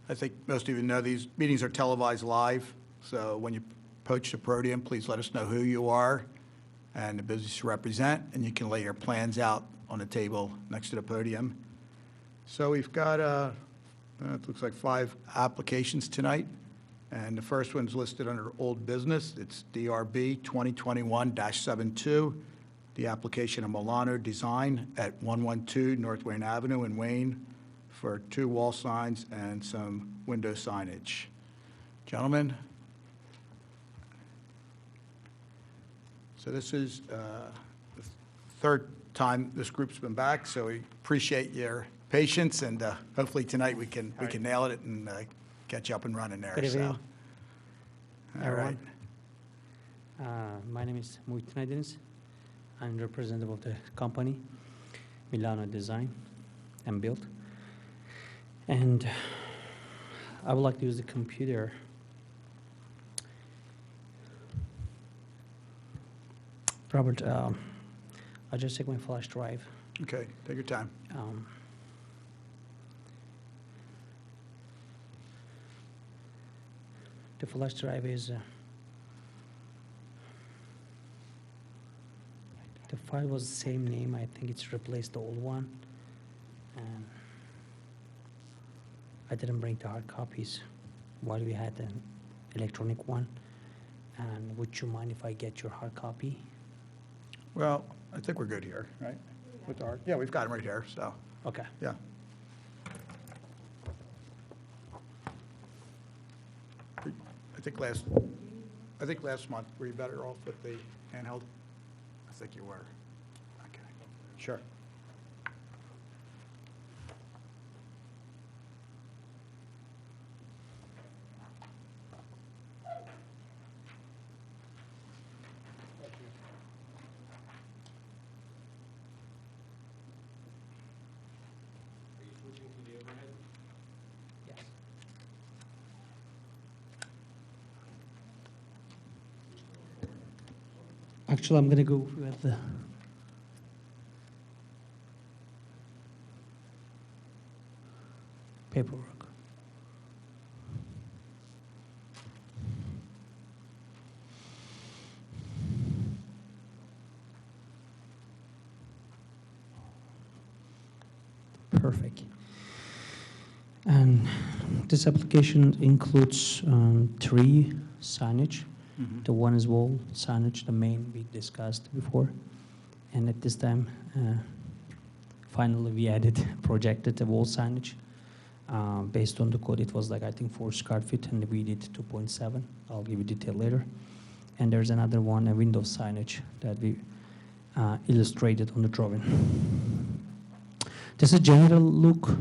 I think most of you know these meetings are televised live, so when you approach the podium, please let us know who you are and the business you represent, and you can lay your plans out on the table next to the podium. So we've got, it looks like 5 applications tonight, and the first one's listed under old business. It's DRB 2021-72, the application of Milano Design at 112 North Wayne Avenue in Wayne for 2 wall signs and some window signage. Gentlemen? So this is the third time this group's been back, so we appreciate your patience, and hopefully tonight we can nail it and get you up and running there. Good evening, All right. My name is Muhittin. I'm the representative of the company, Milano Design and Build. And I would like to use the computer. Robert, I'll just take my flash drive. Okay, take your time. The flash drive is, the file was the same name. I think it's replaced the old one. And I didn't bring the hard copies while we had an electronic one. And would you mind if I get your hard copy? Well, I think we're good here, right? With our, yeah, we've got them right here, so, Okay. yeah. I think last month, were you better off with the handheld? I think you were. Okay, sure. Yes. Actually, I'm going to go with the paperwork. Perfect. And this application includes 3 signage. Mhm. The one is wall signage, the main we discussed before. And at this time, finally we added, projected the wall signage. Based on the code, it was like, I think 4 square feet, and we did 2.7. I'll give you detail later. And there's another one, a window signage that we illustrated on the drawing. This is a general look,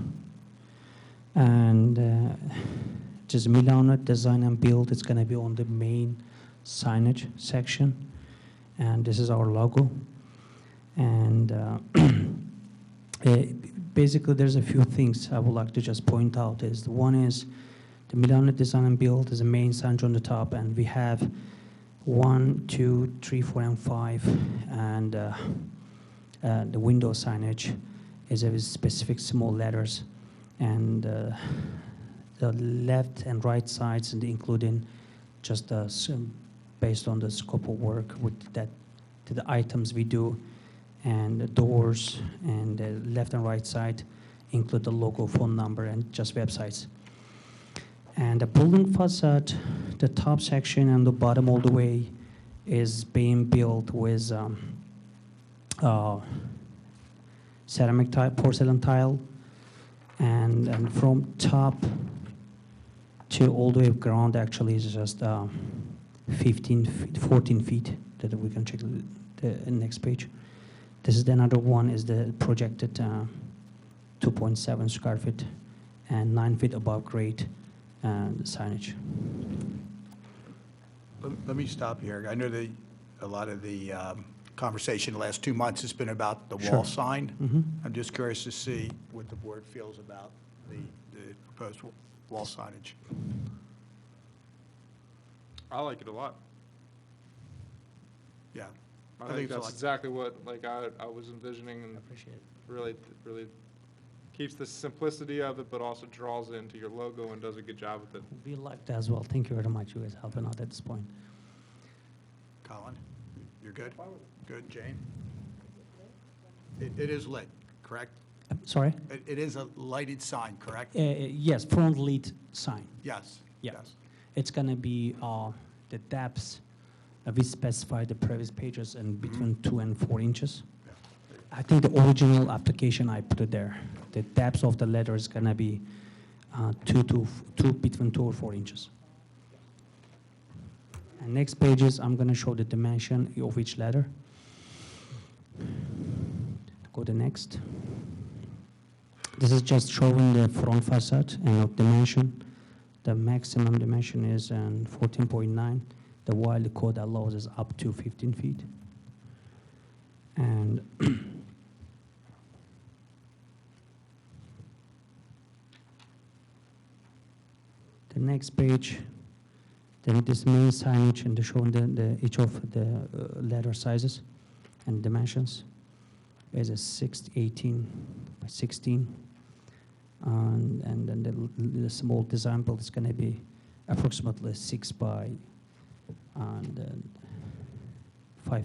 and just Milano Design and Build. It's going to be on the main signage section, and this is our logo. And basically, there's a few things I would like to just point out. One is the Milano Design and Build is the main signage on the top, and we have 1, 2, 3, 4, and 5, and the window signage is with specific small letters, and the left and right sides, and including just based on the scope of work with that, to the items we do, and the doors, and the left and right side include the logo, phone number, and just websites. And the building facade, the top section and the bottom all the way is being built with ceramic tile, porcelain tile, and from top to all the way ground actually is just 14 feet that we can check the next page. This is the another one is the projected 2.7 square feet and 9 feet above grade signage. Let me stop here. I know that a lot of the conversation the last 2 months has been about the wall sign. Mm-hmm. I'm just curious to see what the board feels about the proposed wall signage. I like it a lot. Yeah. I think that's exactly what I was envisioning, and I appreciate it. really Keeps the simplicity of it, but also draws it into your logo and does a good job with it. We like that as well. Thank you very much. You guys helping out at this point. Colin, you're good? Good, Jane? It is lit, correct? Sorry? It is a lighted sign, correct? Yes, front lead sign. Yes. Yeah. Yes. It's gonna be the depths. We specified the previous pages and between 2 and 4 inches. I think the original application I put it there. The depth of the letter is gonna be between 2 or 4 inches. And next pages, I'm gonna show the dimension of each letter. Go to next. This is just showing the front facade and of dimension. The maximum dimension is 14.9. The while the code allows is up to 15 feet. And the next page, then this main signage and showing each of the letter sizes and dimensions is a 18 by 16. And then the small design build is going to be approximately 6 by 5.5,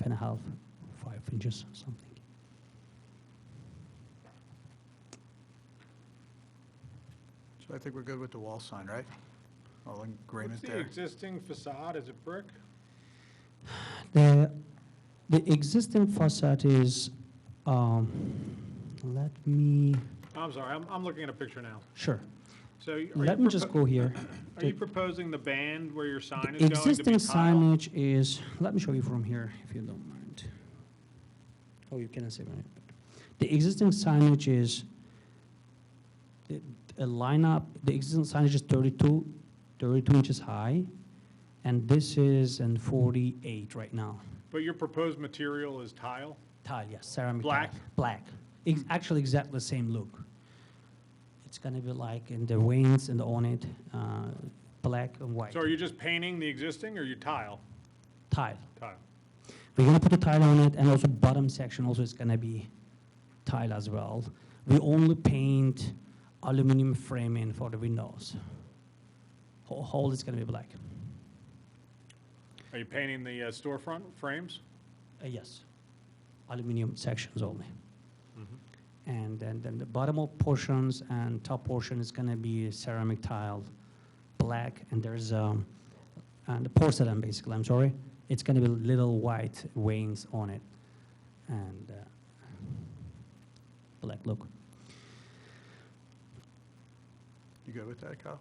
5 inches, something. So I think we're good with the wall sign, right? All in agreement What's the there? existing facade? Is it brick? The existing facade is, let me, I'm sorry, I'm looking at a picture now. sure. So Let me just go here. Are you proposing the band where your sign The is going to be existing tile? signage is, let me show you from here, if you don't mind. Oh, you cannot see it. The existing signage is, a lineup, the existing signage is 32 inches high, and this is 48 right now. But your proposed material is tile? Tile, yes, ceramic Black? tile. Black. Actually, exactly the same look. It's gonna be like in the wings and on it, black and white. So are you just painting the existing or you tile? Tile. Tile. We're gonna put a tile on it, and also bottom section also is gonna be tile as well. We only paint aluminum framing for the windows. Whole is gonna be black. Are you painting the storefront frames? Yes, aluminum sections only. And then the bottom of portions and top portion is gonna be ceramic tile, black, and there's and the porcelain basically. I'm sorry, it's gonna be little white veins on it, and black look. You good with that, Colin?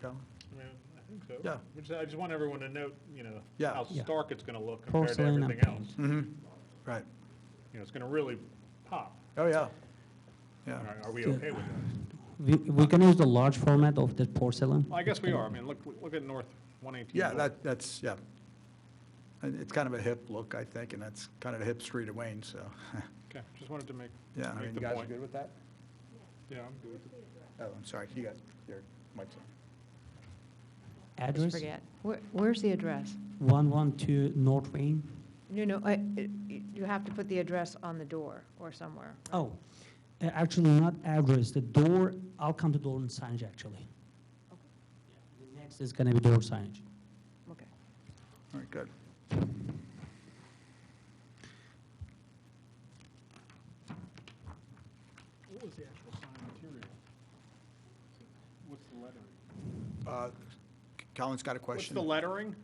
Colin? I mean, I think so. Yeah. I just want everyone to note, Yeah. how Yeah. stark it's going to look compared to Porcelain and everything paint. else. Mm-hmm. Right. It's going to really pop. Oh, yeah. Yeah. Are we okay with that? We can use the large format of the porcelain. Well, I guess we are. I mean, look at North 118. Yeah, that's, yeah. And it's kind of a hip look, I think, and that's kind of the hip street of Wayne, so, Okay, just wanted to make yeah. I mean, the you guys are point. good with that? Yeah, I'm good with it. Oh, I'm sorry, you got your mic's on. Just Address, forget. Where's the address? 112 North Wayne. No, you have to put the address on the door or somewhere. right? Oh, actually not address, the door, I'll come to door and signage actually. The next is gonna be door signage. Okay. All right, good. What was the actual sign material? What's the lettering? Colin's got a What's question. the lettering?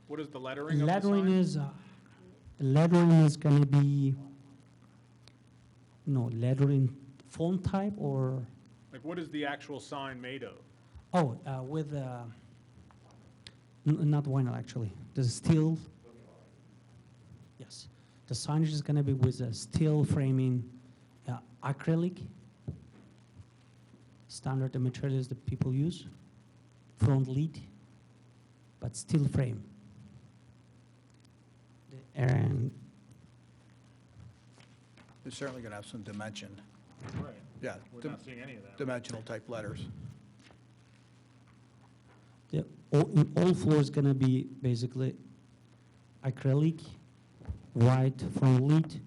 What is the lettering of the Lettering sign? is, lettering is gonna be, no, lettering font type or, Like, what is the actual sign made of? oh, with, not vinyl actually, the steel. Yes, the signage is gonna be with a steel framing, acrylic. Standard the materials that people use, front lead, but steel frame. And It's certainly going to have some dimension. Right. Yeah, We're not seeing any of that. dimensional type letters. in all floors gonna be basically acrylic, white front lead,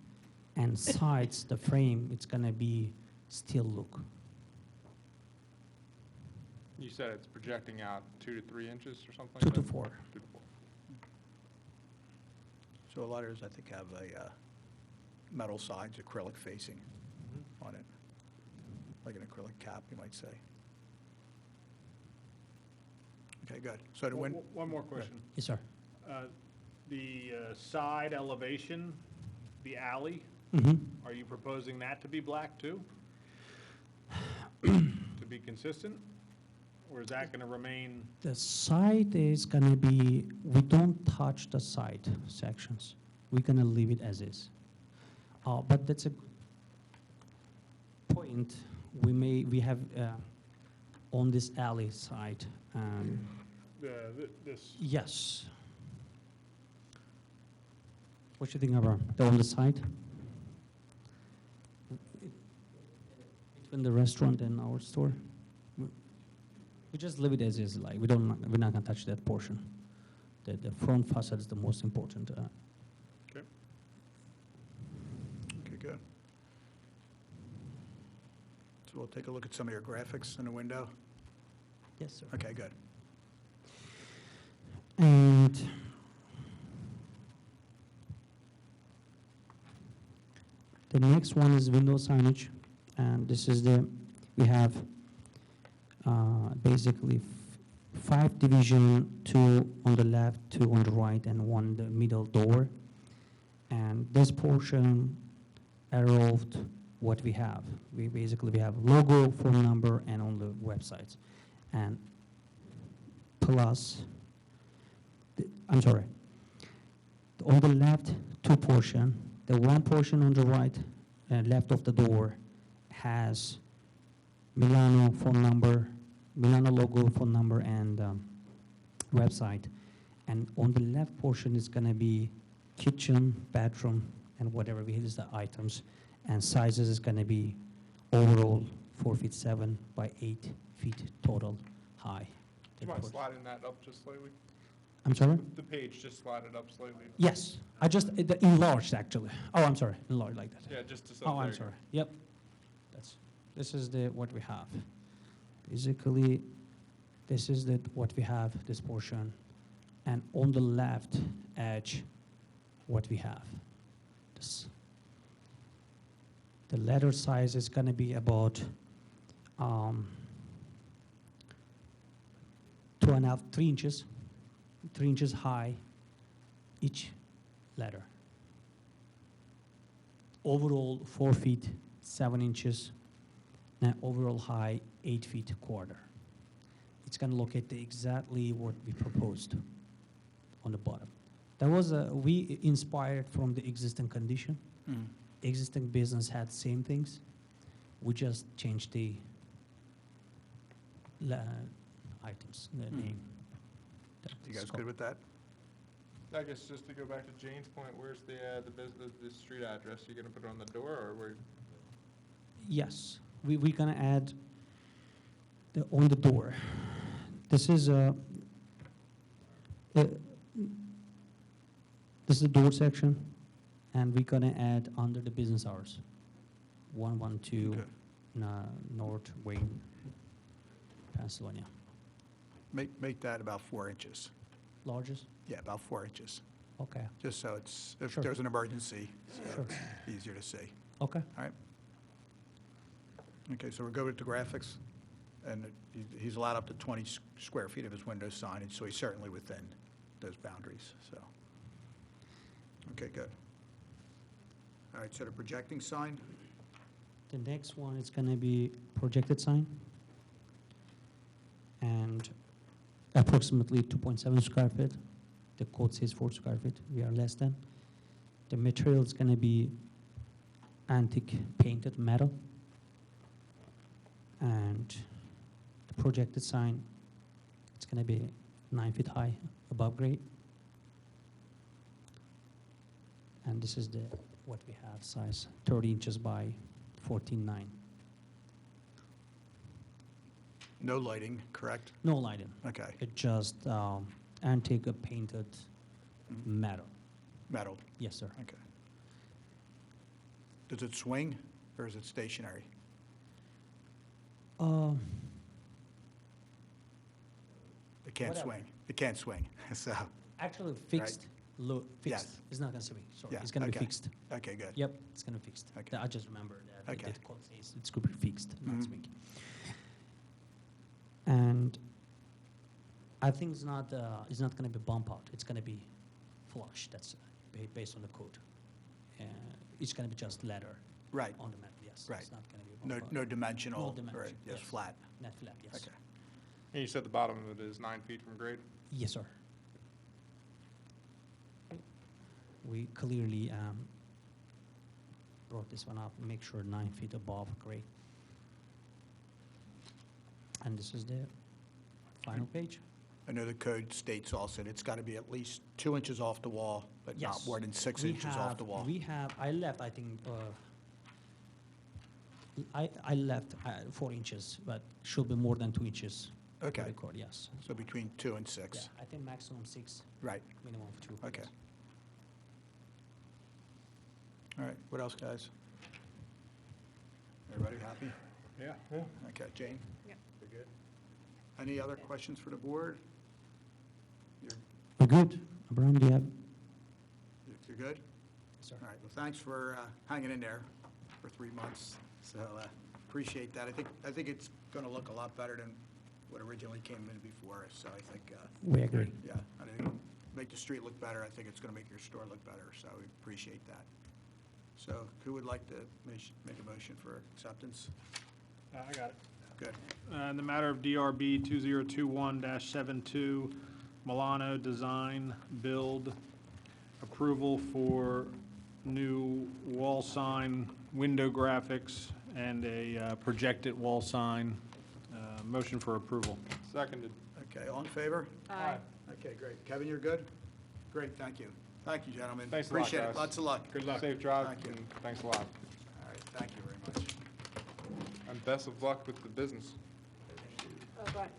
and sides, the frame, it's gonna be steel look. You said it's projecting out 2 to 3 inches or something like 2 that? to 4. 2 to 4. So a lot of those, I think, have a metal sides, acrylic facing on it, like an acrylic cap, you might say. Okay, good. So the wind, One more question. Yes, sir. The side elevation, the alley, are you proposing that to be black too? To be consistent? Or is that going to remain, The side is gonna be, we don't touch the side sections. We're gonna leave it as is. But that's a point. We have on this alley side. this, Yes. What you think, Abraham? The on the side? Between the restaurant and our store? We just leave it as is, like, we're not gonna touch that portion. The front facade is the most important. okay. okay, good. So we'll take a look at some of your graphics in the window. Yes, sir. Okay, good. And the next one is window signage, and this is we have basically 5 division, 2 on the left, 2 on the right, and 1 in the middle door. And this portion arrowed what we have. We have logo, phone number, and on the websites. And plus, I'm sorry, on the left, 2 portion. The 1 portion on the right, left of the door, has Milano phone number, Milano logo, phone number, and website. And on the left portion is going to be kitchen, bathroom, and whatever is the items. And sizes is going to be overall 4 feet 7 by 8 feet total high. Do you mind sliding that up just slightly? I'm sorry? The page, just slide it up slightly. Yes, I just enlarged actually. Oh, I'm sorry, enlarged like that. Yeah, just to. Oh, I'm sorry. Yep, this is what we have. Basically, this is what we have, this portion, and on the left edge, what we have. The letter size is going to be about 2.5, 3 inches. 3 inches high, each letter. Overall, 4 feet, 7 inches, and overall high, 8 feet quarter. It's going to locate exactly what we proposed on the bottom. That was, we inspired from the existing condition. Existing business had same things. We just changed the items, the name. You guys good with that? I guess just to go back to Jane's point, where's the street address? You gonna put it on the door, or where? Yes, we're gonna add on the door. This is this is the door section, and we're gonna add under the business hours, 112 North Wayne, Pennsylvania. Make that about 4 inches. Largest? Yeah, about 4 inches, Okay, just so it's, if Sure. there's an emergency, so sure. easier to see. Okay. All right? Okay, so we're good with the graphics, and he's allowed up to 20 square feet of his window signage, so he's certainly within those boundaries, so. Okay, good. All right, so the projecting sign, The next one is gonna be projected sign, and approximately 2.7 square feet. The code says 4 square feet. We are less than. The material is gonna be antique painted metal, and the projected sign, it's gonna be 9 feet high above grade. And this is what we have, size 30 inches by 14.9. no lighting, correct? No lighting. Okay, It just antique painted metal. metal, Yes, sir. okay. Does it swing, or is it stationary? It can't Whatever. swing. It can't swing, so, Actually fixed, low, Yes. fixed. It's not gonna swing, sorry. Yeah, It's gonna be okay. fixed. okay, good. Yep, it's gonna be fixed. Okay. I just remember that Okay. the code says it's gonna be fixed, not Mhm. swing. And I think it's not gonna be bump out. It's gonna be flush. That's based on the code. It's gonna be just ladder Right, on the metal. Yes. Right. It's not gonna be no, bump out. no dimensional, No dimension, right, just yes. flat, Not flat. Yes. okay. And you said the bottom of it is 9 feet from grade? Yes, sir. We clearly brought this one up, make sure 9 feet above grade. And this is the final page. I know the code states also that it's got to be at least 2 inches off the wall, but not Yes. more than 6 We inches off the wall. I left, I think, I left 4 inches, but should be more than 2 inches. to Okay. record, yes. So between 2 and Yeah, 6, I think maximum 6, right, minimum of 2. okay. yes. All right, what else, guys? Everybody happy? Yeah. Okay, Jane? Yep. You're good? Any other questions for the board? We're good. Abraham, do you have? You're good? Yes, sir. All right, well, thanks for hanging in there for 3 months, so appreciate that. I think it's going to look a lot better than what originally came in before us, so I think, We agree. yeah, I think make the street look better. I think it's going to make your store look better, so we appreciate that. So who would like to make a motion for acceptance? I got it. Good. In the matter of DRB 2021-72, Milano Design Build, approval for new wall sign, window graphics, and a projected wall sign. Motion for approval. Seconded. Okay, all in favor? Aye. Okay, great. Kevin, you're good? Great, thank you. Thank you, gentlemen. Thanks a lot, Appreciate it. guys. Lots of luck. Good luck. Safe drive, Thank you. and thanks a lot. All right, thank you very much. And best of luck with the business. Oh, right.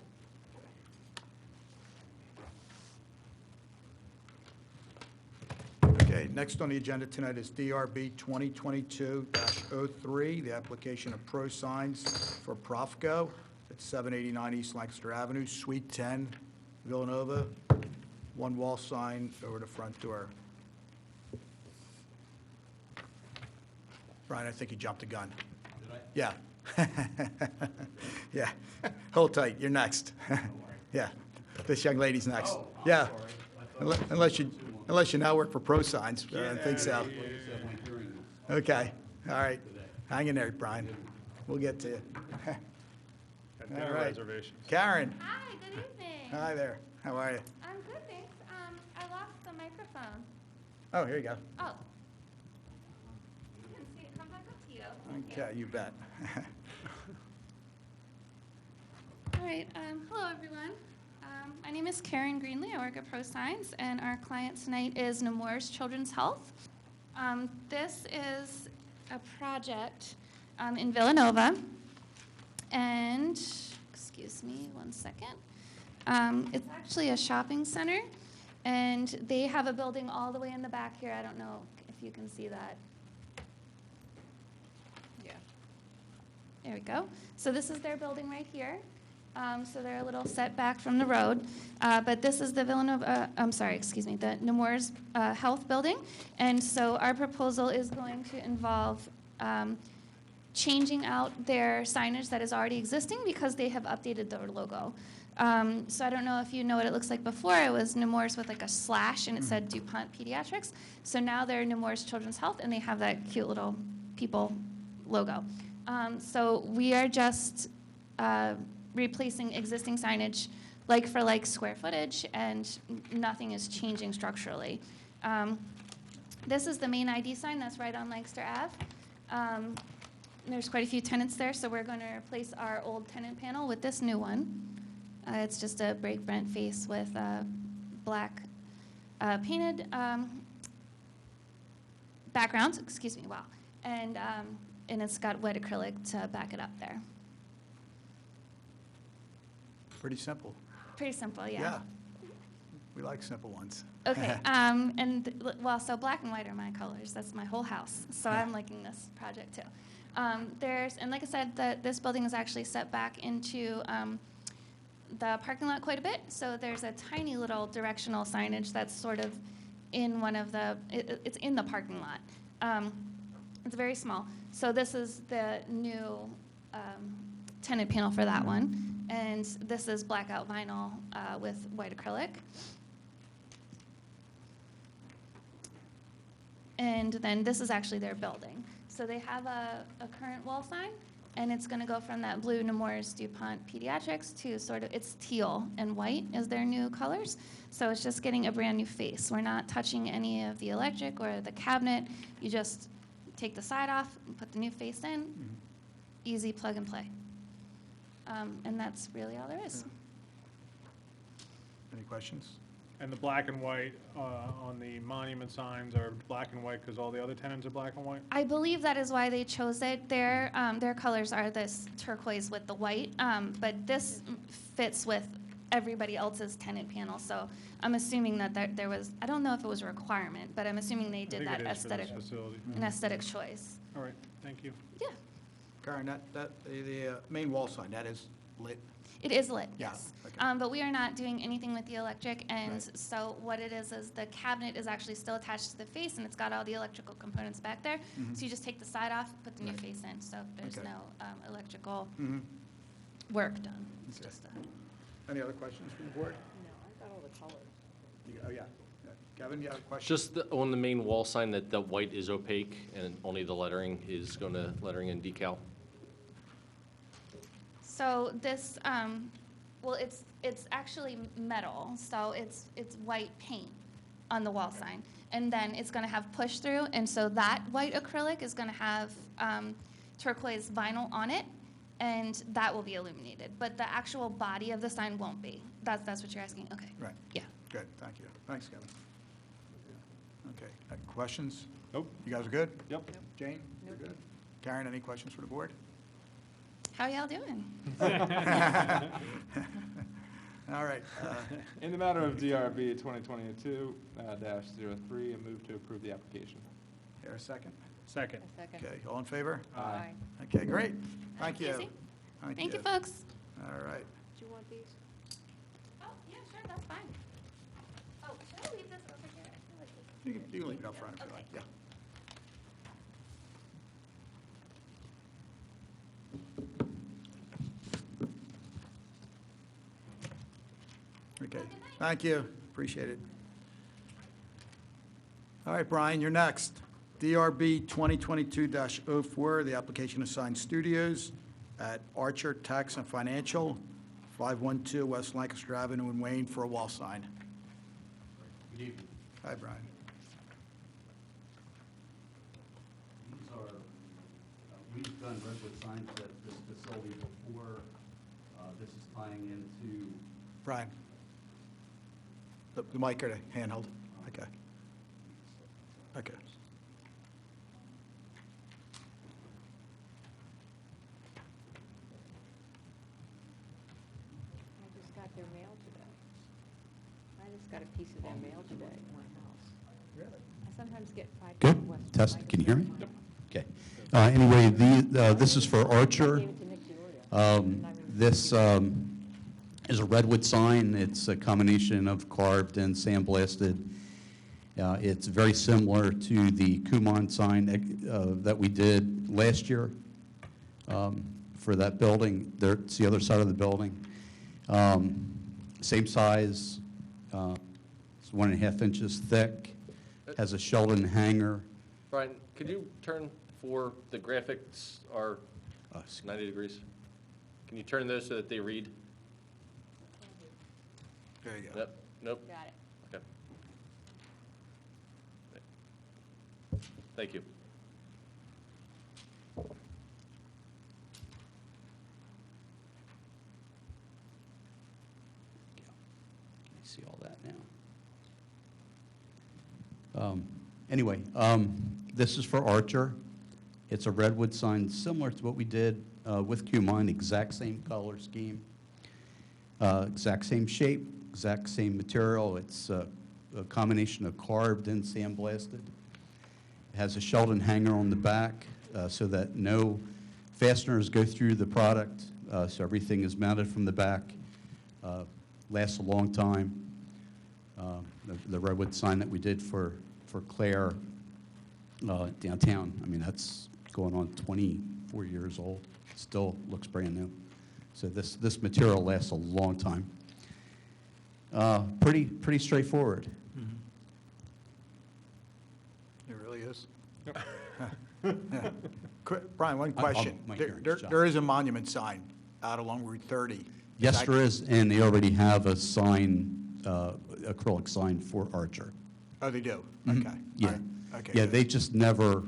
Okay, next on the agenda tonight is DRB 2022-03, the application of Pro Signs for Profco at 789 East Lancaster Avenue, Suite 10, Villanova. One wall sign over the front door. Brian, I think you jumped the gun. Did I? Yeah. Yeah. Hold tight, you're next. Yeah, this young lady's next. Yeah. Unless you now work for Pro Signs, I don't think so. Okay, all right. Hang in there, Brian. We'll get to you. Got dinner All right. reservations. Karen, Hi, good evening. hi there. How are you? I'm good, thanks. I lost the microphone. Oh, here you go. Oh. You can see it come back up to you. Thank you. Okay, you bet. All right, hello, everyone. My name is Karen Greenlee. I work at Pro Signs, and our client tonight is Nemours Children's Health. This is a project in Villanova, and, excuse me one second. It's actually a shopping center, and they have a building all the way in the back here. I don't know if you can see that. Yeah. There we go. So this is their building right here. So they're a little set back from the road. But this is the Villanova, the Nemours Health Building. And so our proposal is going to involve changing out their signage that is already existing because they have updated their logo. So I don't know if you know what it looks like before. It was Nemours with like a slash and it said DuPont Pediatrics. So now they're Nemours Children's Health and they have that cute little people logo. So we are just replacing existing signage like for like square footage and nothing is changing structurally. This is the main ID sign that's right on Lancaster Ave. There's quite a few tenants there, so we're going to replace our old tenant panel with this new one. It's just a break rent face with black painted background, excuse me, wow. And it's got wet acrylic to back it up there. Pretty simple. Pretty simple, yeah. Yeah. We like simple ones. Okay, so black and white are my colors. That's my whole house. So I'm liking this project too. And like I said, this building is actually set back into the parking lot quite a bit. So there's a tiny little directional signage that's sort of in one of the, it's in the parking lot. It's very small. So this is the new tenant panel for that one. And this is blackout vinyl with white acrylic. And then this is actually their building. So they have a current wall sign, and it's going to go from that blue Nemours DuPont Pediatrics to sort of, it's teal and white is their new colors. So it's just getting a brand new face. We're not touching any of the electric or the cabinet. You just take the side off and put the new face in. Easy plug and play. And that's really all there is. Any questions? And the black and white on the monument signs are black and white because all the other tenants are black and white? I believe that is why they chose it. Their colors are this turquoise with the white, but this fits with everybody else's tenant panel. So I'm assuming that there was, I don't know if it was a requirement, but I'm assuming they I did think that it is for this aesthetic, facility. an aesthetic choice. All right, thank you. Yeah, Karen, the main wall sign, that is lit? it is lit, Yeah, yes. okay. But we are not doing anything with the electric, and Right. so what it is the cabinet is actually still attached to the face, and it's got all the electrical components back there. So you just take the side off, put the new Right. face in, so there's Okay. no electrical Mhm. work done. It's Okay. just Any other questions from the board? No, I got all the colors. Oh, yeah. Yeah. Kevin, you have a question? Just on the main wall sign, that the white is opaque and only the lettering is going to lettering in decal? So this, well, it's actually metal, so it's white paint on the wall sign. And then it's gonna have push through, and so that white acrylic is gonna have turquoise vinyl on it, and that will be illuminated. But the actual body of the sign won't be. That's what you're asking? Okay. Right. Yeah. Good, thank you. Thanks, Kevin. Okay, questions? Nope. You guys are good? Yep. Jane? You're good? Karen, any questions for the board? How y'all doing? All right. In the matter of DRB 2022-03, I move to approve the application. Here, a second? Second. A second. Okay, all in favor? Aye. Okay, great. Thank you. Easy. Thank you, folks. All right. Do you want these? Oh, yeah, sure, that's fine. Oh, should I leave this over here? I feel like this- You can leave it up front if you Okay. like, yeah. Okay, thank you, appreciate it. All right, Brian, you're next. DRB 2022-04, the application of Sign Studios at Archer Tax and Financial, 512 West Lancaster Avenue in Wayne for a wall sign. Good evening. Hi, Brian. These are, we've done redwood signs at this facility before. This is tying into, Brian. The mic or the handheld? Okay. Okay. I just got their mail today. I just got a piece of their mail today in my house. Really? I sometimes get 5 Good. West Test. Can you hear me? Lancaster. okay. Anyway, this is for Archer. I gave it to Nick DeOrio. This is a redwood sign. It's a combination of carved and sandblasted. It's very similar to the Kumon sign that we did last year for that building. It's the other side of the building. Same size. It's 1.5 inches thick. Has a Sheldon hanger. Brian, could you turn for the graphics are 90 degrees? Can you turn those so that they read? There you go. Nope, nope, Got it. okay. Thank you. I see all that now. Anyway, this is for Archer. It's a redwood sign similar to what we did with Kumon, exact same color scheme, exact same shape, exact same material. It's a combination of carved and sandblasted. It has a Sheldon hanger on the back so that no fasteners go through the product, so everything is mounted from the back. Lasts a long time. The redwood sign that we did for Claire downtown, I mean, that's going on 24 years old. Still looks brand new. So this material lasts a long time. Pretty straightforward. It really is. Brian, one I'll question. make your job. There is a monument sign out along Route 30. Yes, that- there is, and they already have a sign, acrylic sign for Archer. Oh, they do? Mhm. Okay. all Yeah. right. Okay. Yeah, good. they just never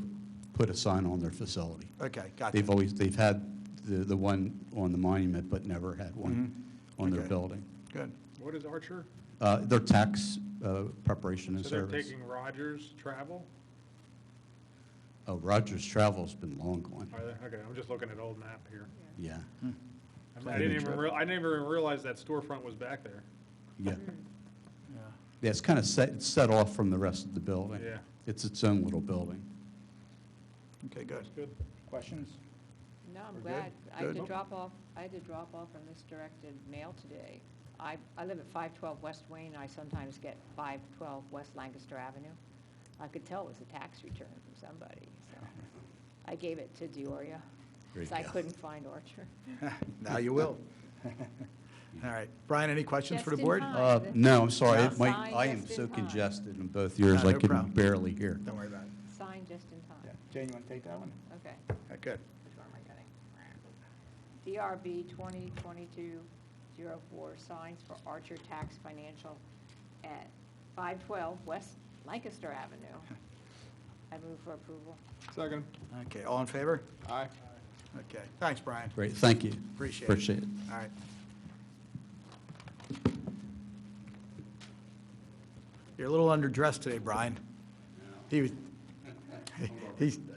put a sign on their facility. Okay, gotcha. They've had the one on the monument, but never had one on their Okay. building. Good. What is Archer? Their tax preparation and So they're service. taking Rogers Travel? Oh, Rogers Travel's been long gone. Are they? Okay, I'm just looking at old map here. Yeah, I didn't even I never even realize that storefront was back there. yeah. Yeah, it's kind of set off from the rest of the building. Yeah. It's its own little building. Okay, good. Good. Questions? No, I'm We're glad. good? I had to Good. drop off a misdirected mail today. I live at 512 West Wayne. I sometimes get 512 West Lancaster Avenue. I could tell it was a tax return from somebody, so I gave it to Deoria, There you because I go. couldn't find Archer. Now you will. All right. Brian, any questions for the Just in board? time. No, I'm sorry, Yeah. it might, Sign I am just so in time. congested in both ears, No, I no can problem. barely hear. Don't worry about it. Signed just in time. Yeah. Jane, you want to take that one? Okay. Okay, good. Which one am I getting? DRB 2022-04, signs for Archer Tax Financial at 512 West Lancaster Avenue. I move for approval. Second. Okay, all in favor? Aye. Okay, thanks, Brian. Great, thank you. Appreciate it. Appreciate it. All right. You're a little underdressed today, Brian. He was,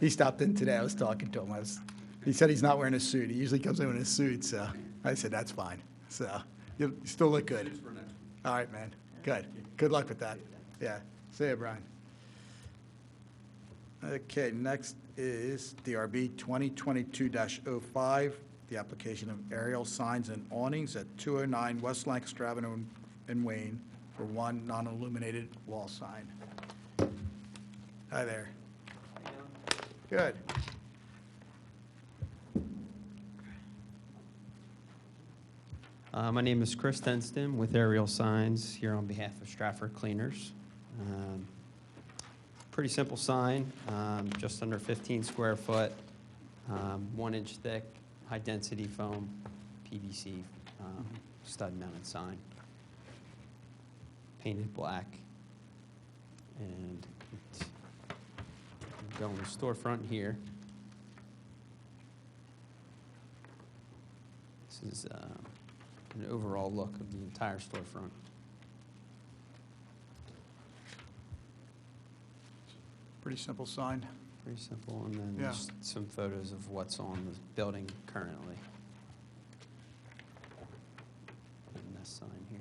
he stopped in today, I was talking to him, he said he's not wearing a suit, he usually comes in in a suit, so I said, that's fine. So, you still look good. All right, man, good luck with that. Yeah, see you, Brian. Okay, next is DRB 2022-05, the application of aerial signs and awnings at 209 West Lancaster Avenue in Wayne for one non-illuminated wall sign. Hi there. Good. My name is Chris Tenston with Aerial Signs here on behalf of Stratford Cleaners. Pretty simple sign, just under 15 square foot, 1 inch thick, high density foam, PVC, stud mounted sign. Painted black. And go in the storefront here. This is an overall look of the entire storefront. Pretty simple sign. Pretty simple, and then Yeah. just some photos of what's on the building currently. And this sign here.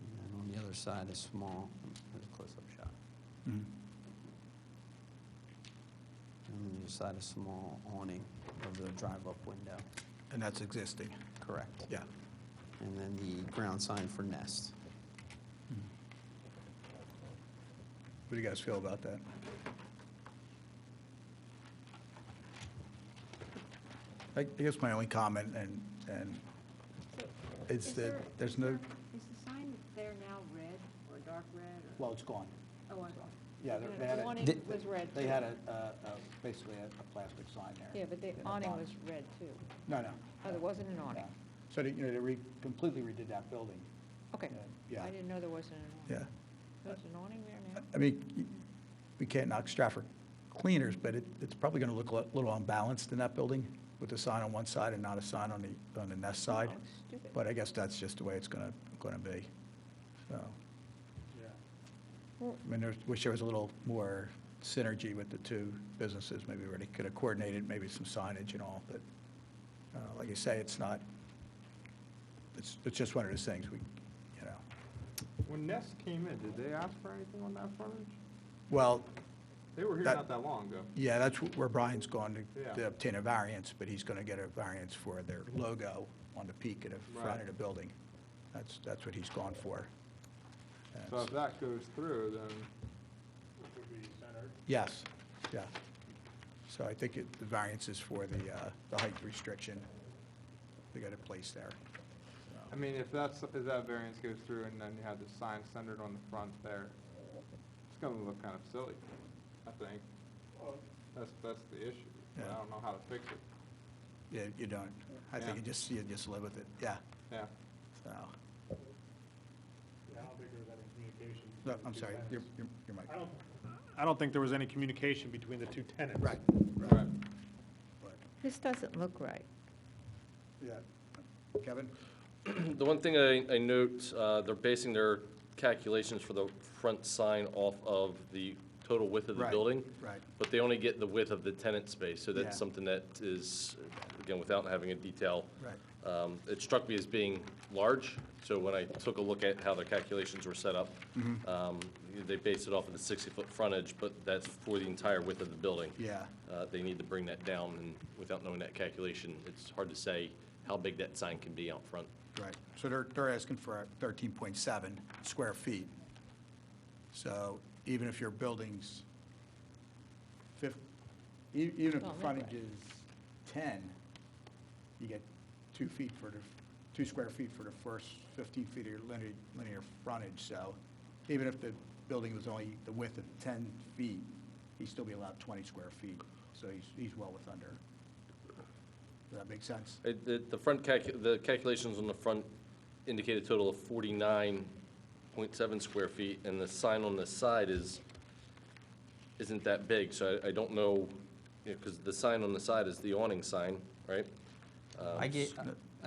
And then on the other side is small, there's a close-up shot. Mhm. And on the other side is small awning over the drive-up window. And that's existing. Correct. Yeah. And then the ground sign for Nest. What do you guys feel about that? I guess my only comment, and it's that there's no, Is the sign there now red or dark red or? well, it's gone. Oh, Yeah, the they had awning a, was red. they too. had basically a plastic sign there. Yeah, but the awning was red too. No, no. Oh, there wasn't an awning? No. So, they completely redid that building. Okay. Yeah. I didn't know there wasn't an awning. Yeah. There's an awning there now? I mean, we can't knock Stratford Cleaners, but it's probably going to look a little unbalanced in that building with a sign on one side and not a sign on the Nest side. Oh, it's stupid. But I guess that's just the way it's going to be. So, Yeah. I mean, wish there was a little more synergy with the two businesses. Maybe we could have coordinated maybe some signage and all, but like you say, it's not, it's just one of those things you know. When Nest came in, did they ask for anything on that frontage? Well, They were here That- not that long ago. Yeah, that's where Brian's going Yeah. to obtain a variance, but he's going to get a variance for their logo on the peak of the front Right. of the building. That's what he's gone for. So if that goes through, then, Would be centered. Yes, yeah. So I think the variance is for the height restriction. They got it placed there. I mean, if that variance goes through and then you have the sign centered on the front there, it's gonna look kind of silly, I think. That's the issue. But Yeah. I don't know how to fix it. Yeah, you don't. I think Yeah. you just live with it, yeah. Yeah. So, I don't think there was any communication. no, between I'm the two sorry, tenants. your mic. I don't think there was any communication between the two tenants. Right, Right. right. But, This doesn't look right. yeah. Kevin? The one thing I note, they're basing their calculations for the front sign off of the total width of the Right, building. right. But they only get the width of the tenant space, so Yeah. that's something that is, again, without having a detail. Right. It struck me as being large, so when I took a look at how the calculations were set up, they based it off of the 60-foot frontage, but that's for the entire width of the building. Yeah. They need to bring that down, and without knowing that calculation, it's hard to say how big that sign can be out front. Right, so they're asking for 13.7 square feet. So even if your building's even if the Don't look frontage right. is 10, you get 2 square feet for the first 15 feet of your linear frontage. So even if the building was only the width of 10 feet, he'd still be allowed 20 square feet. So he's well with under. Does that make sense? The calculations on the front indicate a total of 49.7 square feet, and the sign on the side isn't that big, so I don't know, because the sign on the side is the awning sign, right? I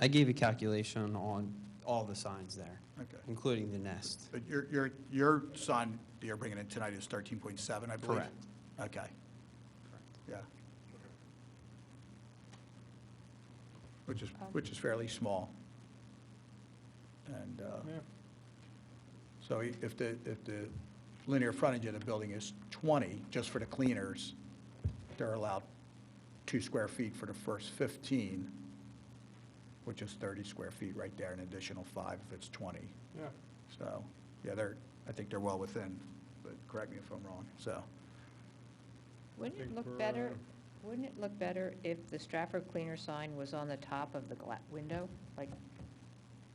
gave a calculation on all the signs there, Okay. including the nest. But your sign that you're bringing in tonight is 13.7, I believe? Correct. Okay. Yeah. Which is fairly small. And Yeah. so if the linear frontage of the building is 20, just for the cleaners, they're allowed 2 square feet for the first 15, which is 30 square feet right there, an additional 5 if it's 20. Yeah. So, yeah, I think they're well within, but correct me if I'm wrong, so. Wouldn't it think look we're, better, wouldn't it look better if the Stratford Cleaner sign was on the top of the window? Like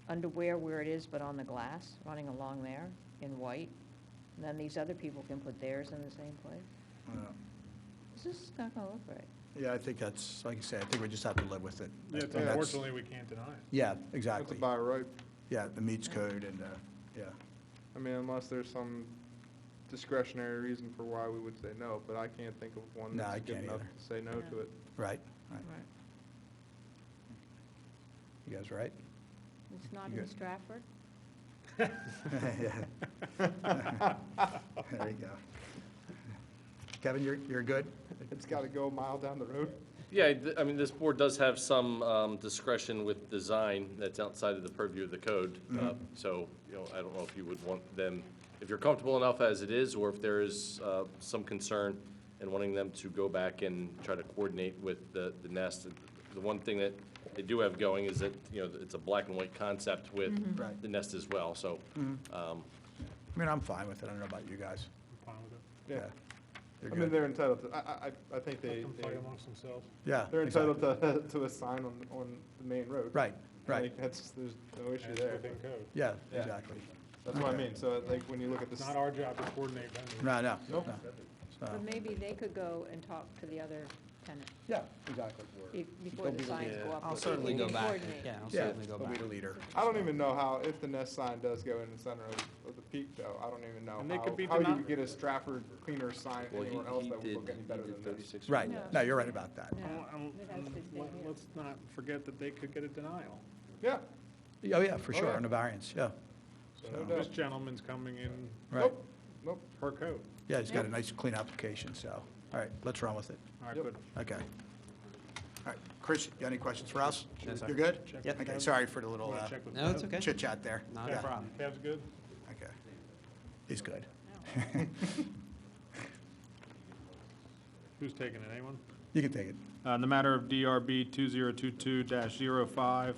underwear where it is, but on the glass, running along there in white? And then these other people can put theirs in the same place? It's just not gonna look right. Yeah, I think that's, like you said, I think we just have to live with it. Yeah, And that's- unfortunately, we can't deny it. Yeah, That's exactly. about right. Yeah, the meets code and, yeah. I mean, unless there's some discretionary reason for why we would say no, but I can't think of one No, I that's good can't enough either. to say no to it. Right, right. You guys right? It's not You in good? Stratford? There you go. Kevin, you're good? It's gotta go a mile down the road. Yeah, I mean, this board does have some discretion with design that's outside of the purview of the code. So, I don't know if you would want them, if you're comfortable enough as it is, or if there is some concern in wanting them to go back and try to coordinate with the nest. The one thing that they do have going is that, it's a black and white concept with Right. the nest as well, so. I mean, I'm fine with it. I don't know about you guys. I'm fine with it. Yeah. You're I mean, good. they're entitled to, I think Let them fight amongst themselves. Yeah. they're entitled exactly. to a sign on the main road. Right, right. Like, there's no issue And there. within code. Yeah, Yeah. exactly. That's what I Okay. mean, so like, when you look at It's this, not our job to coordinate vendors. No, no. Nope. no. So, But maybe they could go and talk to the other tenant yeah, exactly. before the signs go up. I'll so certainly they go can back. coordinate. Yeah, I'll Yeah, certainly go they'll be back. the leader. I don't even know how, if the nest sign does go in the center of the peak though, I don't even know And they could be how you denied- would get a Stratford Cleaner sign Well, anywhere else that would look any better than this. Right. No. No, you're right about that. No, And it has to stay here. let's not forget that they could get a denial. Yeah, Oh, yeah, for Oh, sure, yeah. on the variance, yeah. So No doubt. this gentleman's coming in Right. nope, per code. Yeah, he's got a nice, clean application, so, all right, let's run with it. All right, Yep. good. Okay. All right, Chris, you got any questions for us? No, sir. You're good? Check Yep. with Okay, Kev. sorry for the little Wanna check with No, it's Kev? okay. chit chat there. Not a Yeah. problem. Kev's good? Okay. He's good. Who's taking it, anyone? You can take it. In the matter of DRB 2022-05,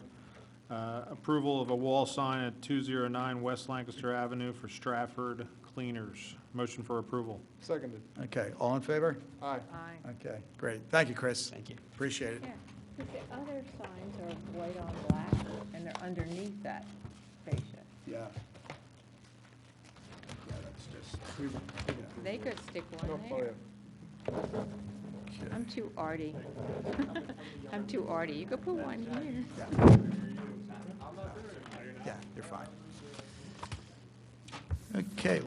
approval of a wall sign at 209 West Lancaster Avenue for Stratford Cleaners. Motion for approval. Seconded. Okay, all in favor? Aye. Aye. Okay, great. Thank you, Chris. Thank you. Appreciate it. Yeah, because the other signs are white on black, and they're underneath that fascia. Yeah. Yeah, that's just, They could stick one Oh, there. okay. I'm too arty. I'm too arty. You could put one here. Yeah, you're fine. Okay.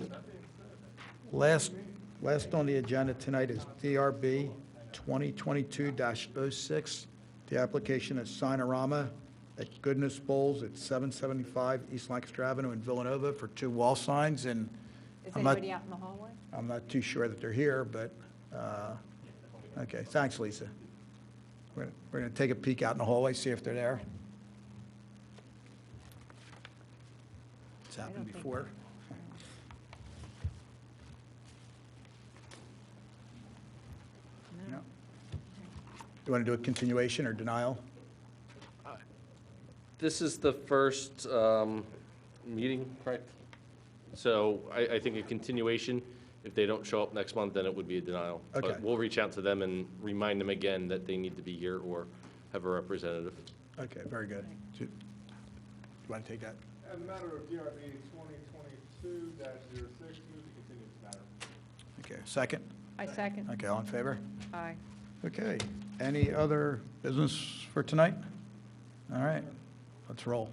Last on the agenda tonight is DRB 2022-06. The application is Signorama at Goodness Bowls at 775 East Lancaster Avenue in Villanova for 2 wall signs, and Is I'm not- anybody out in the hallway? I'm not too sure that they're here, but, okay, thanks, Lisa. We're going to take a peek out in the hallway, see if they're there. It's I happened don't think before. No. No. You want to do a continuation or denial? This is the first meeting, correct? So I think a continuation, if they don't show up next month, then it would be a denial. Okay. But we'll reach out to them and remind them again that they need to be here or have a representative. Okay, very good. Do you want to take that? As a matter of DRB 2022-06, move to continue this matter. Okay, second? I second. Okay, all in favor? Aye. Okay, any other business for tonight? All right, let's roll.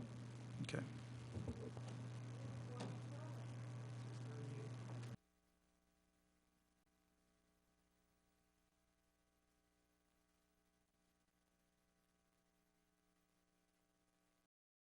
Okay.